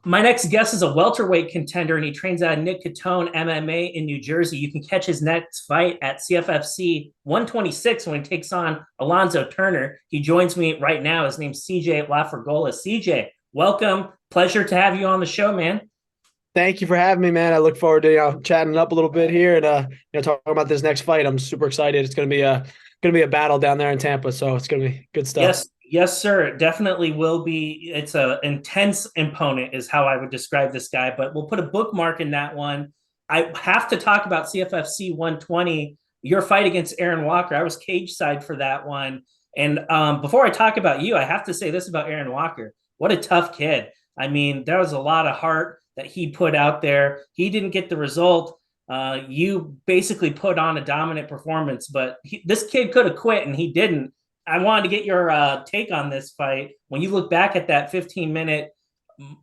My next guest is a welterweight contender, and he trains out of Nick Catone MMA in New Jersey. You can catch his next fight at CFFC 126 when he takes on Alonzo Taylor. He joins me right now. His name's CJ LaFragola. CJ, welcome. Pleasure to have you on the show, man. Thank you for having me, man. I look forward to chatting up a little bit here and talking about this next fight. I'm super excited. It's gonna be a battle down there in Tampa, so it's gonna be good stuff. Yes, yes, sir. It definitely will be. It's a intense opponent, is how I would describe this guy. But we'll put a bookmark in that one. I have to talk about CFFC 120. Your fight against Aaron Walker. I was cage side for that one. And before I talk about you, I have to say this about Aaron Walker. What a tough kid. I mean, there was a lot of heart that he put out there. He didn't get the result. You basically put on a dominant performance, but this kid could have quit and he didn't. I wanted to get your take on this fight. When you look back at that 15-minute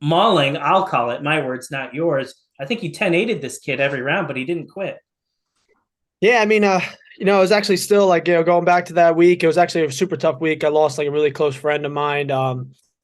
mauling, I'll call it, my words, not yours. I think you 10-8'd this kid every round, but he didn't quit. Yeah, I mean, it was actually still like, going back to that week, it was actually a super tough week. I lost like a really close friend of mine.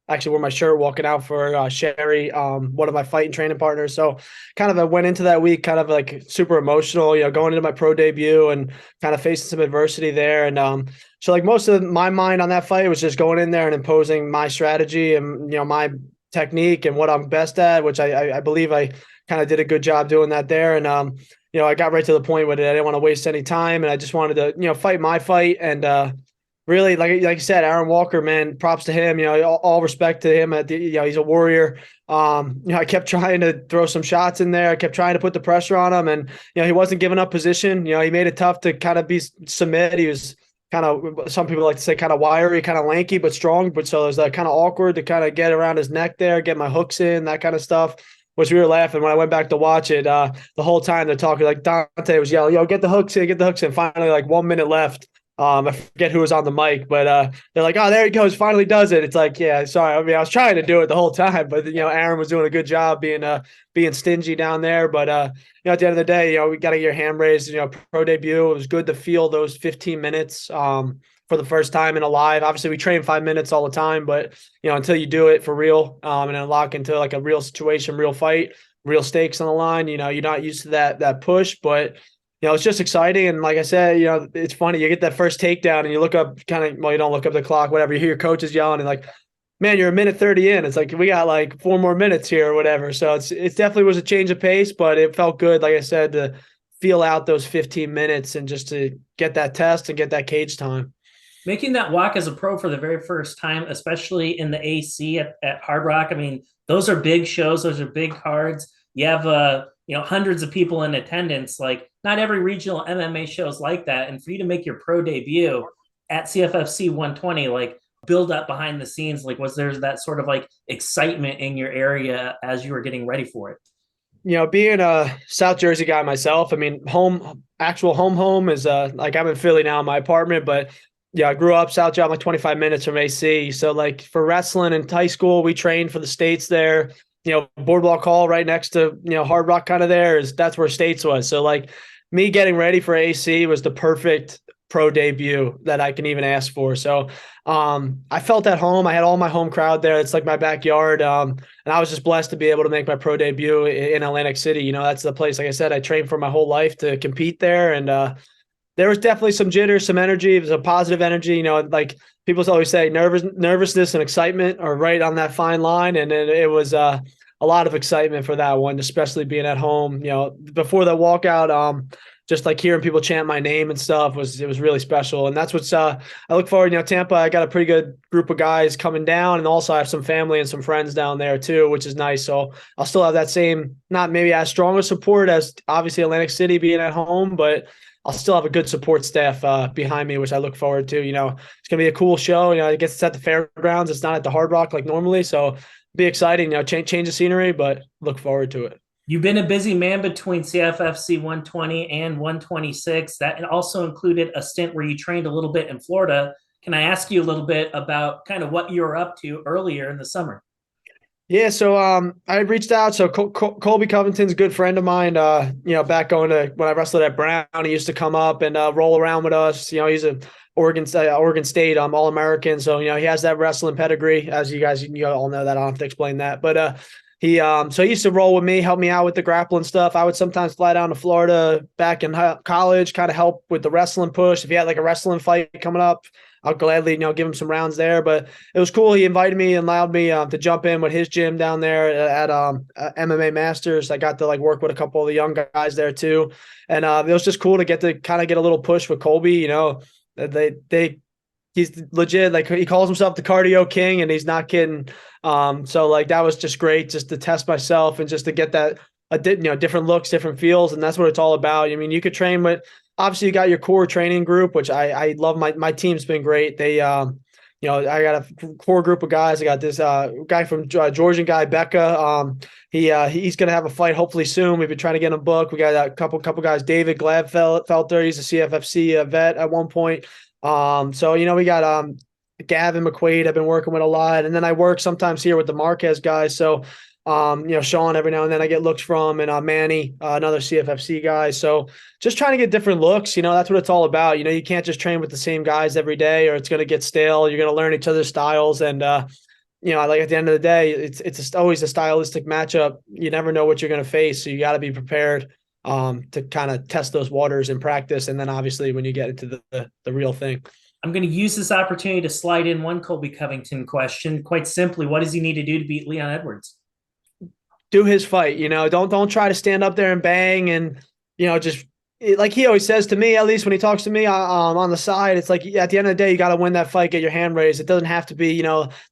Actually wore my shirt walking out for Sherry, one of my fighting training partners. So kind of I went into that week kind of like super emotional, going into my pro debut and kind of facing some adversity there. And so like most of my mind on that fight was just going in there and imposing my strategy and, my technique and what I'm best at, which I believe I kind of did a good job doing that there. And, I got right to the point with it. I didn't want to waste any time. And I just wanted to, fight my fight. And, really, like you said, Aaron Walker, man, props to him. All respect to him. He's a warrior. I kept trying to throw some shots in there. I kept trying to put the pressure on him, and he wasn't giving up position. He made it tough to kind of submit. He was kind of, some people like to say, kind of wiry, kind of lanky, but strong. But so it was kind of awkward to kind of get around his neck there, get my hooks in, that kind of stuff. Which we were laughing when I went back to watch it. The whole time they're talking, like Dante was yelling, "Yo, get the hooks in, get the hooks in." Finally, like 1 minute left. I forget who was on the mic, but they're like, "Oh, there he goes, finally does it." It's like, yeah, sorry. I mean, I was trying to do it the whole time, but Aaron was doing a good job being stingy down there. But at the end of the day, we got to get your hand raised. Pro debut. It was good to feel those 15 minutes for the first time in a live. Obviously, we train 5 minutes all the time, but until you do it for real and then lock into like a real situation, real fight, real stakes on the line, you're not used to that push, but. It's just exciting. And like I said, it's funny. You get that first takedown and you look up you don't look up the clock, whatever. You hear your coaches yelling and like, man, you're a minute 30 in. It's like, we got like 4 more minutes here or whatever. So it definitely was a change of pace, but it felt good, like I said, to feel out those 15 minutes and just to get that test and get that cage time. Making that walk as a pro for the very first time, especially in the AC at Hard Rock. I mean, those are big shows. Those are big cards. You have, hundreds of people in attendance. Like, not every regional MMA show is like that. And for you to make your pro debut at CFFC 120, like, build up behind the scenes, like, was there that sort of like excitement in your area as you were getting ready for it? Being a South Jersey guy myself, I mean, actual home is like I'm in Philly now in my apartment, but yeah, I grew up South Jersey, like 25 minutes from AC. So like for wrestling in high school, we trained for the States there. Boardwalk Hall right next to, Hard Rock kind of that's where States was. So like me getting ready for AC was the perfect pro debut that I can even ask for. So I felt at home. I had all my home crowd there. It's like my backyard. And I was just blessed to be able to make my pro debut in Atlantic City. That's the place, like I said, I trained for my whole life to compete there. And there was definitely some jitters, some energy. It was a positive energy. Like people always say, nervousness and excitement are right on that fine line. And it was a lot of excitement for that one, especially being at home. Before the walkout, just like hearing people chant my name and stuff it was really special. And that's what's I look forward. Tampa, I got a pretty good group of guys coming down, and also I have some family and some friends down there too, which is nice. So I'll still have that same, not maybe as strong a support as obviously Atlantic City being at home, but I'll still have a good support staff behind me, which I look forward to. It's going to be a cool show. It gets at the fairgrounds. It's not at the Hard Rock like normally. So it'll be exciting, change the scenery, but look forward to it. You've been a busy man between CFFC 120 and 126. That also included a stint where you trained a little bit in Florida. Can I ask you a little bit about kind of what you were up to earlier in the summer? Yeah, so I reached out. So Colby Covington's a good friend of mine. Back going to when I wrestled at Brown, he used to come up and roll around with us. He's a Oregon State All-American, so he has that wrestling pedigree. As you guys all know that, I don't have to explain that. But So he used to roll with me, help me out with the grappling stuff. I would sometimes fly down to Florida back in college, kind of help with the wrestling push. If he had like a wrestling fight coming up, I'll gladly, give him some rounds there. But it was cool. He invited me and allowed me to jump in with his gym down there at MMA Masters. I got to like work with a couple of the young guys there too. And it was just cool to get a little push with Colby. He's legit. Like, he calls himself the cardio king, and he's not kidding. So like, that was just great, just to test myself and just to get that, different looks, different feels. And that's what it's all about. I mean, you could train with, obviously you got your core training group, which I love. My team's been great. They, I got a core group of guys. I got this guy from Georgian guy, Becca. He's going to have a fight hopefully soon. We've been trying to get him booked. We got a couple guys, David Gladfelter. He's a CFFC vet at one point. So, we got Gavin McQuaid I've been working with a lot. And then I work sometimes here with the Marquez guys. So, Sean every now and then I get looks from, and Manny, another CFFC guy. So just trying to get different looks, that's what it's all about. You can't just train with the same guys every day, or it's going to get stale. You're going to learn each other's styles. And, like at the end of the day, it's always a stylistic matchup. You never know what you're going to face. So you got to be prepared to kind of test those waters in practice. And then obviously when you get into the real thing. I'm going to use this opportunity to slide in one Colby Covington question. Quite simply, what does he need to do to beat Leon Edwards? Do his fight. Don't try to stand up there and bang and, just like he always says to me, at least when he talks to me on the side, it's like, at the end of the day, you got to win that fight, get your hand raised. It doesn't have to be,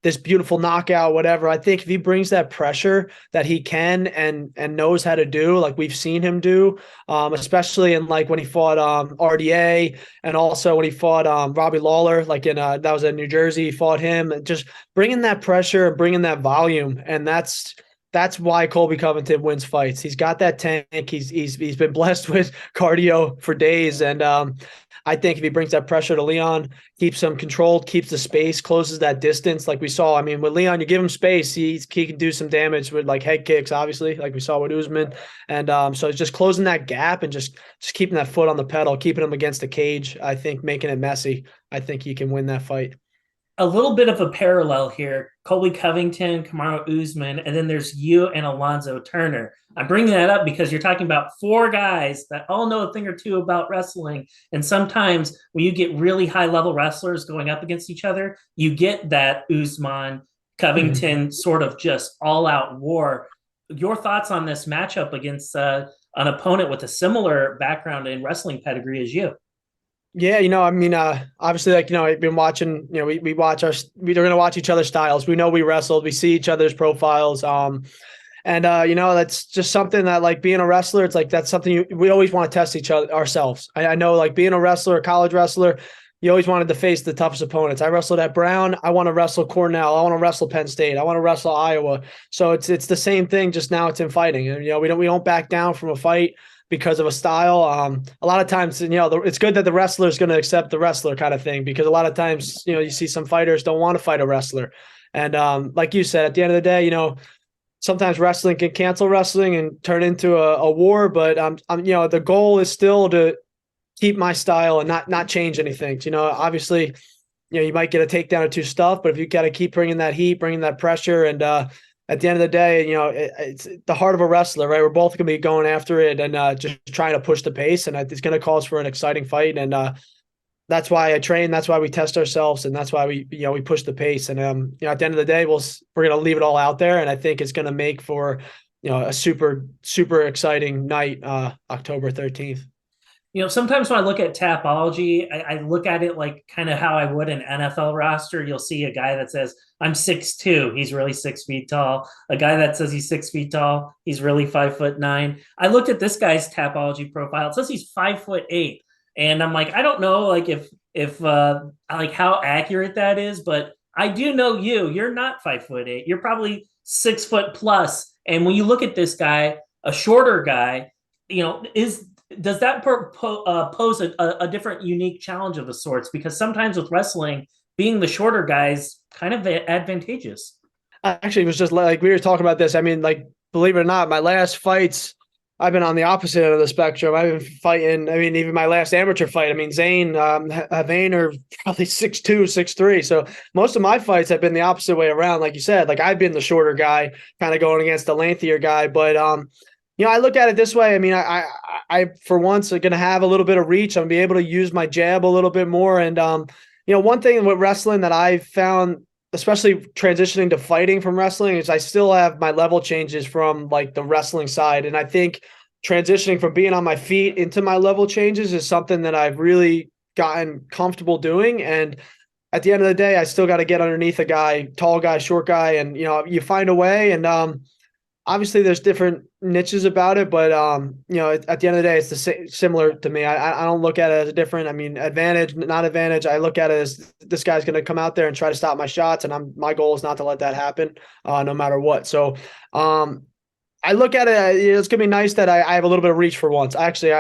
this beautiful knockout, whatever. I think if he brings that pressure that he can and knows how to do, like we've seen him do, especially in like when he fought RDA, and also when he fought Robbie Lawler, like that was in New Jersey, he fought him, and just bringing that pressure and bringing that volume. And that's why Colby Covington wins fights. He's got that tank. He's been blessed with cardio for days. And I think if he brings that pressure to Leon, keeps him controlled, keeps the space, closes that distance, like we saw. I mean, with Leon, you give him space, he can do some damage with like head kicks, obviously, like we saw with Usman. And so it's just closing that gap and just keeping that foot on the pedal, keeping him against the cage. I think making it messy. I think he can win that fight. A little bit of a parallel here. Colby Covington, Kamaru Usman, and then there's you and Alonzo Taylor. I'm bringing that up because you're talking about four guys that all know a thing or two about wrestling. And sometimes when you get really high-level wrestlers going up against each other, you get that Usman, Covington sort of just all-out war. Your thoughts on this matchup against an opponent with a similar background in wrestling pedigree as you? Yeah, obviously, like, I've been watching, we're going to watch each other's styles. We know we wrestled, we see each other's profiles. That's just something that, like, being a wrestler, it's like, that's something we always want to test each other ourselves. I know, like, being a wrestler, a college wrestler, you always wanted to face the toughest opponents. I wrestled at Brown. I want to wrestle Cornell. I want to wrestle Penn State. I want to wrestle Iowa. So it's the same thing, just now it's in fighting. And, we don't back down from a fight because of a style. A lot of times, it's good that the wrestler is going to accept the wrestler kind of thing, because a lot of times, you see some fighters don't want to fight a wrestler. And like you said, at the end of the day, sometimes wrestling can cancel wrestling and turn into a war. But the goal is still to keep my style and not change anything. Obviously, you might get a takedown or two stuff, but if you got to keep bringing that heat, bringing that pressure, and at the end of the day, it's the heart of a wrestler, right? We're both going to be going after it and just trying to push the pace, and it's going to cause for an exciting fight. And that's why I train. That's why we test ourselves, and that's why we push the pace. And at the end of the day, we're going to leave it all out there, and I think it's going to make for a super, super exciting night, October 13th. Sometimes when I look at Tapology, I look at it like kind of how I would an NFL roster. You'll see a guy that says, I'm 6'2", he's really 6 feet tall. A guy that says he's 6 feet tall, he's really 5'9". I looked at this guy's Tapology profile. It says he's 5'8". And I'm like, I don't know, like if like how accurate that is, but I do know you're not 5'8". You're probably 6 foot plus. And when you look at this guy, a shorter guy, does that pose a different, unique challenge of the sorts? Because sometimes with wrestling, being the shorter guy is kind of advantageous. Actually, it was just like we were talking about this. I mean, like, believe it or not, my last fights, I've been on the opposite end of the spectrum. I've been fighting. I mean, even my last amateur fight. I mean, Zane, Vane are probably 6'2", 6'3". So most of my fights have been the opposite way around. Like you said, like I've been the shorter guy, kind of going against the lengthier guy. But I look at it this way. I mean, I for once are going to have a little bit of reach. I'm going to be able to use my jab a little bit more. And one thing with wrestling that I've found, especially transitioning to fighting from wrestling, is I still have my level changes from like the wrestling side. And I think transitioning from being on my feet into my level changes is something that I've really gotten comfortable doing. And at the end of the day, I still got to get underneath a guy, tall guy, short guy. And, you find a way. And obviously there's different niches about it, but at the end of the day, it's the same, similar to me. I don't look at it as a different. I mean, advantage, not advantage. I look at it as this guy's going to come out there and try to stop my shots, and my goal is not to let that happen, no matter what. So, I look at it. It's gonna be nice that I have a little bit of reach for once. Actually,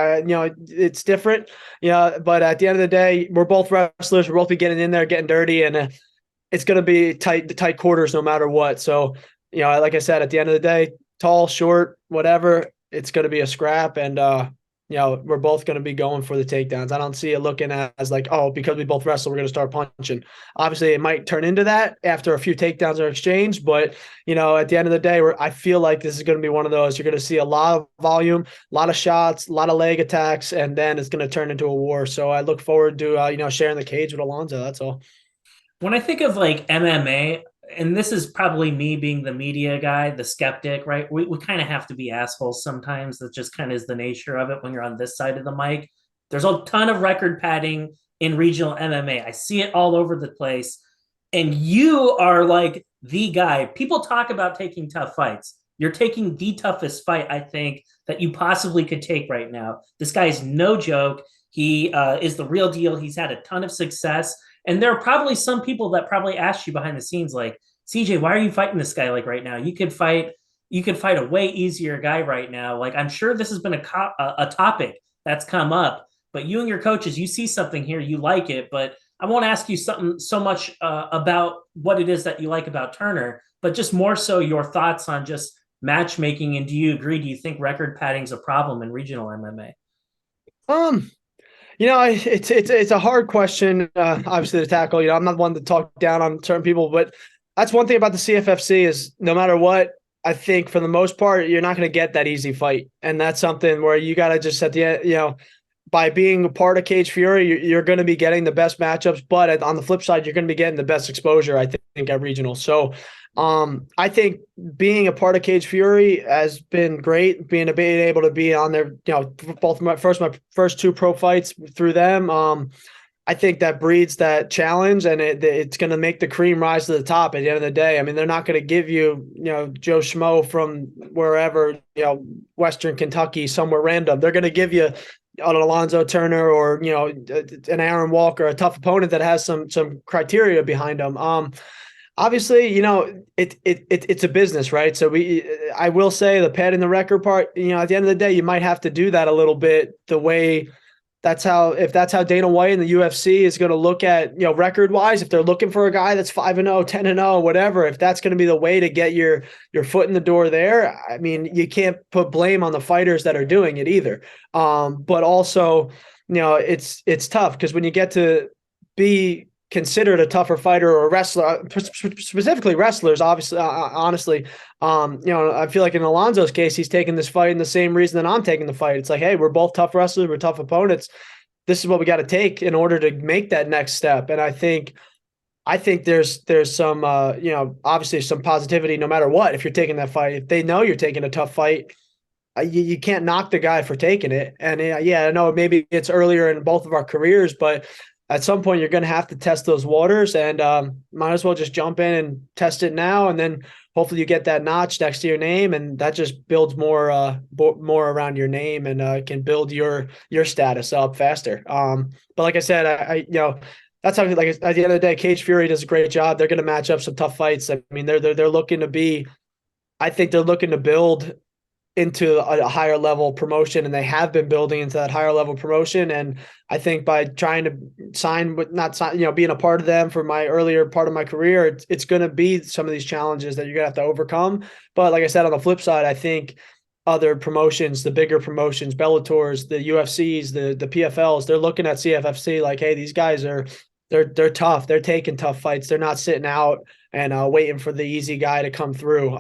it's different. But at the end of the day, we're both wrestlers. We're both be getting in there, getting dirty, and it's gonna be tight quarters no matter what. So, like I said, at the end of the day, tall, short, whatever, it's going to be a scrap. And, we're both going to be going for the takedowns. I don't see it looking at as like, oh, because we both wrestle, we're going to start punching. Obviously, it might turn into that after a few takedowns are exchanged. But, at the end of the day, I feel like this is going to be one of those. You're going to see a lot of volume, a lot of shots, a lot of leg attacks, and then it's going to turn into a war. So I look forward to, sharing the cage with Alonzo. That's all. When I think of like MMA, and this is probably me being the media guy, the skeptic, right? We kind of have to be assholes sometimes. That just kind of is the nature of it when you're on this side of the mic. There's a ton of record padding in regional MMA. I see it all over the place. And you are like the guy. People talk about taking tough fights. You're taking the toughest fight, I think, that you possibly could take right now. This guy is no joke. He is the real deal. He's had a ton of success. And there are probably some people that probably asked you behind the scenes, like, CJ, why are you fighting this guy like right now? You could fight a way easier guy right now. Like, I'm sure this has been a topic that's come up, but you and your coaches, you see something here, you like it. But I won't ask you something so much about what it is that you like about Turner, but just more so your thoughts on just matchmaking. And do you agree? Do you think record padding is a problem in regional MMA? It's a hard question, obviously, to tackle. I'm not one to talk down on certain people, but that's one thing about the CFFC is no matter what, I think for the most part, you're not going to get that easy fight. And that's something where you got to just at the end, by being a part of Cage Fury, you're going to be getting the best matchups. But on the flip side, you're going to be getting the best exposure, I think, at regional. So I think being a part of Cage Fury has been great. Being able to be on there, both my first two pro fights through them. I think that breeds that challenge, and it's going to make the cream rise to the top at the end of the day. I mean, they're not going to give you, Joe Schmo from wherever, Western Kentucky, somewhere random. They're going to give you an Alonzo Turner or, an Aaron Walker, a tough opponent that has some criteria behind them. Obviously, it's a business, right? So I will say the pad in the record part, at the end of the day, you might have to do that a little bit the way if that's how Dana White and the UFC is going to look at, record wise, if they're looking for a guy that's 5-0, 10-0, whatever, if that's going to be the way to get your foot in the door there, I mean, you can't put blame on the fighters that are doing it either. But also, it's tough because when you get to be considered a tougher fighter or a wrestler, specifically wrestlers, obviously, honestly, I feel like in Alonzo's case, he's taking this fight in the same reason that I'm taking the fight. It's like, hey, we're both tough wrestlers, we're tough opponents. This is what we got to take in order to make that next step. And I think there's some, obviously some positivity no matter what. If you're taking that fight, if they know you're taking a tough fight, you can't knock the guy for taking it. And I know maybe it's earlier in both of our careers, but at some point you're going to have to test those waters, and might as well just jump in and test it now. And then hopefully you get that notch next to your name, and that just builds more around your name and can build your status up faster. But like I said, I that's how, like, at the end of the day, Cage Fury does a great job. They're going to match up some tough fights. I mean, they're looking to be, I think they're looking to build into a higher level promotion, and they have been building into that higher level promotion. And I think by trying to being a part of them for my earlier part of my career, it's going to be some of these challenges that you're going to have to overcome. But like I said, on the flip side, I think other promotions, the bigger promotions, Bellators, the UFCs, the PFLs, they're looking at CFFC like, hey, these guys they're tough. They're taking tough fights. They're not sitting out and waiting for the easy guy to come through.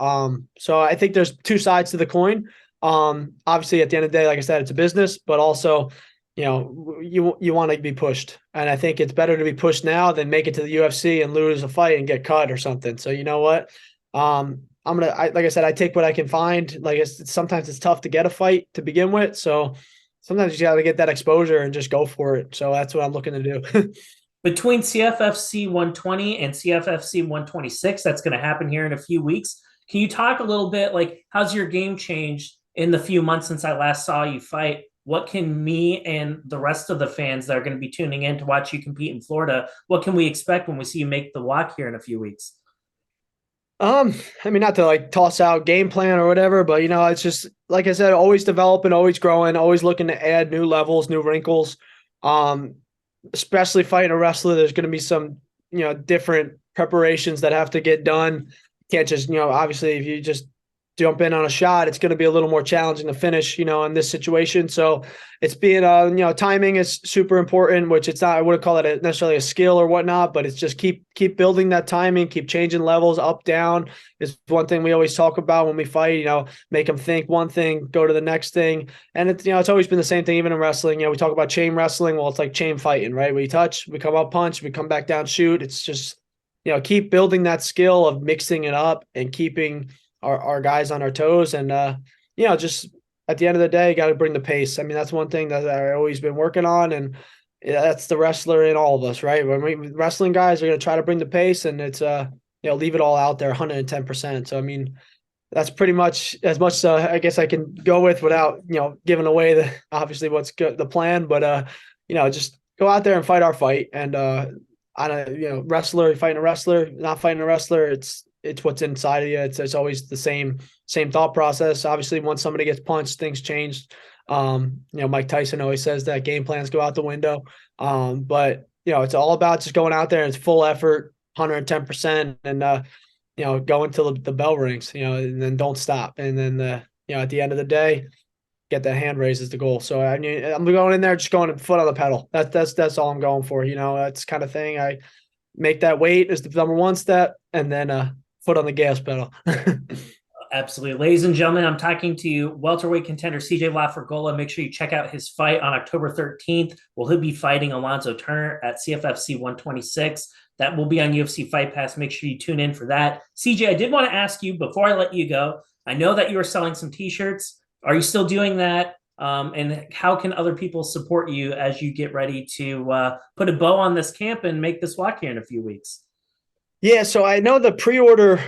So I think there's two sides to the coin. Obviously, at the end of the day, like I said, it's a business, but also, you want to be pushed, and I think it's better to be pushed now than make it to the UFC and lose a fight and get cut or something. So you know what? Like I said, I take what I can find. Like sometimes it's tough to get a fight to begin with, so sometimes you got to get that exposure and just go for it. So that's what I'm looking to do. Between CFFC 120 and CFFC 126, that's going to happen here in a few weeks. Can you talk a little bit, like, how's your game changed in the few months since I last saw you fight? What can me and the rest of the fans that are going to be tuning in to watch you compete in Florida, what can we expect when we see you make the walk here in a few weeks? I mean, not to like toss out game plan or whatever, but it's just like I said, always developing, always growing, always looking to add new levels, new wrinkles. Especially fighting a wrestler, there's going to be some, different preparations that have to get done. You can't just, obviously if you just jump in on a shot, it's going to be a little more challenging to finish, in this situation. So it's being, timing is super important, which it's not, I wouldn't call it necessarily a skill or whatnot, but it's just keep building that timing, keep changing levels up, down is one thing we always talk about when we fight, make them think one thing, go to the next thing. And it's, it's always been the same thing, even in wrestling, we talk about chain wrestling. Well, it's like chain fighting, right? We touch, we come up, punch, we come back down, shoot. It's just, keep building that skill of mixing it up and keeping our guys on our toes. And, just at the end of the day, got to bring the pace. I mean, that's one thing that I've always been working on. And that's the wrestler in all of us, right? When we wrestling guys are going to try to bring the pace, and it's, leave it all out there 110%. So, I mean, that's pretty much as much, I guess I can go with without, giving away obviously what's good, the plan, but, just go out there and fight our fight. And, on a, wrestler, fighting a wrestler, not fighting a wrestler, it's what's inside of you. It's always the same thought process. Obviously, once somebody gets punched, things change. Mike Tyson always says that game plans go out the window. But it's all about just going out there and it's full effort, 110%, and go until the bell rings. And then don't stop. And then at the end of the day, get that hand raise is the goal. So I mean, I'm going in there just going foot on the pedal. That's all I'm going for. That's kind of thing. I make that weight is the number one step, and then foot on the gas pedal. Absolutely. Ladies and gentlemen, I'm talking to welterweight contender CJ LaFragola. Make sure you check out his fight on October 13th. Well, he'll be fighting Alonzo Taylor at CFFC 126. That will be on UFC Fight Pass. Make sure you tune in for that. CJ, I did want to ask you before I let you go, I know that you are selling some t-shirts. Are you still doing that? And how can other people support you as you get ready to put a bow on this camp and make this walk here in a few weeks? Yeah, so I know the pre-order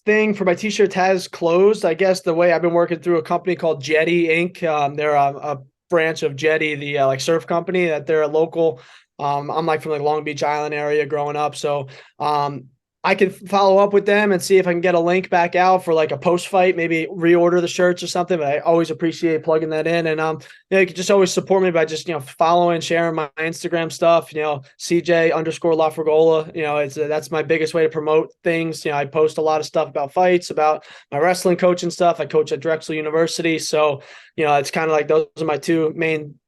thing for my t-shirts has closed. I guess the way I've been working through a company called Jetty Inc. They're a branch of Jetty, the like surf company, that they're a local. I'm like from the Long Beach Island area growing up. So I can follow up with them and see if I can get a link back out for like a post fight, maybe reorder the shirts or something. But I always appreciate plugging that in. And you can just always support me by just following, sharing my Instagram stuff. CJ_LaFragola. That's my biggest way to promote things. I post a lot of stuff about fights, about my wrestling coaching stuff. I coach at Drexel University, so it's kind of like those are my two main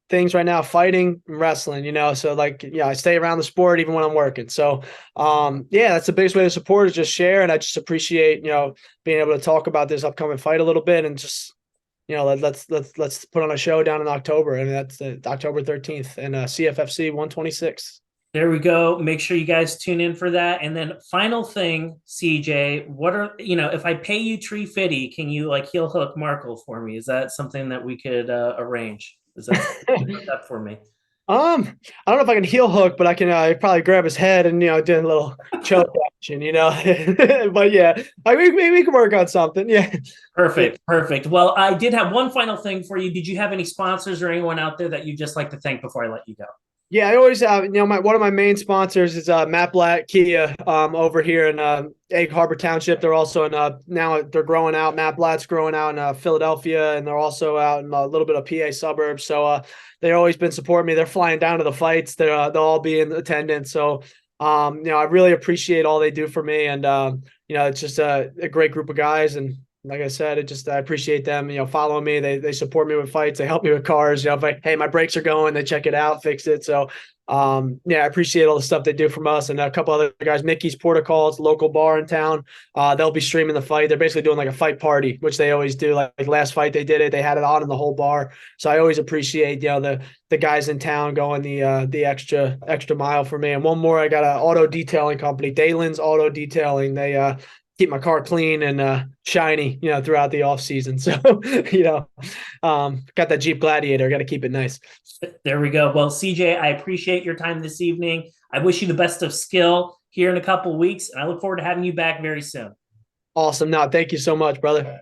things right now, fighting and wrestling, so I stay around the sport even when I'm working. So that's the biggest way to support is just share. And I just appreciate being able to talk about this upcoming fight a little bit, and just let's put on a show down in October. And that's October 13th and CFFC 126. There we go. Make sure you guys tune in for that. And then final thing, CJ, what are, if I pay you $350, can you heel hook Markle for me? Is that something that we could arrange? Is that for me? I don't know if I can heel hook, but I can probably grab his head and do a little choke action, But yeah, we can work on something. Yeah. Perfect. Well, I did have one final thing for you. Did you have any sponsors or anyone out there that you'd just like to thank before I let you go? Yeah, I always have, one of my main sponsors is Matt Blatt Kia over here in Egg Harbor Township. They're also in now they're growing out. Matt Blatt's growing out in Philadelphia, and they're also out in a little bit of PA suburbs. So they've always been supporting me. They're flying down to the fights. They'll all be in attendance. So I really appreciate all they do for me, and it's just a great group of guys, and Like I said, I appreciate them, following me. They support me with fights. They help me with cars. If hey, my brakes are going, they check it out, fix it. So, yeah, I appreciate all the stuff they do from us, and a couple other guys. Mickey's Protocols, local bar in town. They'll be streaming the fight. They're basically doing like a fight party, which they always do. Like last fight they did it. They had it on in the whole bar. So I always appreciate the guys in town going the extra mile for me. And one more, I got an auto detailing company, Dalen's Auto Detailing. They keep my car clean and shiny, throughout the off season. So, got that Jeep Gladiator. Got to keep it nice. There we go. Well, CJ, I appreciate your time this evening. I wish you the best of skill here in a couple of weeks, and I look forward to having you back very soon. Awesome. No, thank you so much, brother.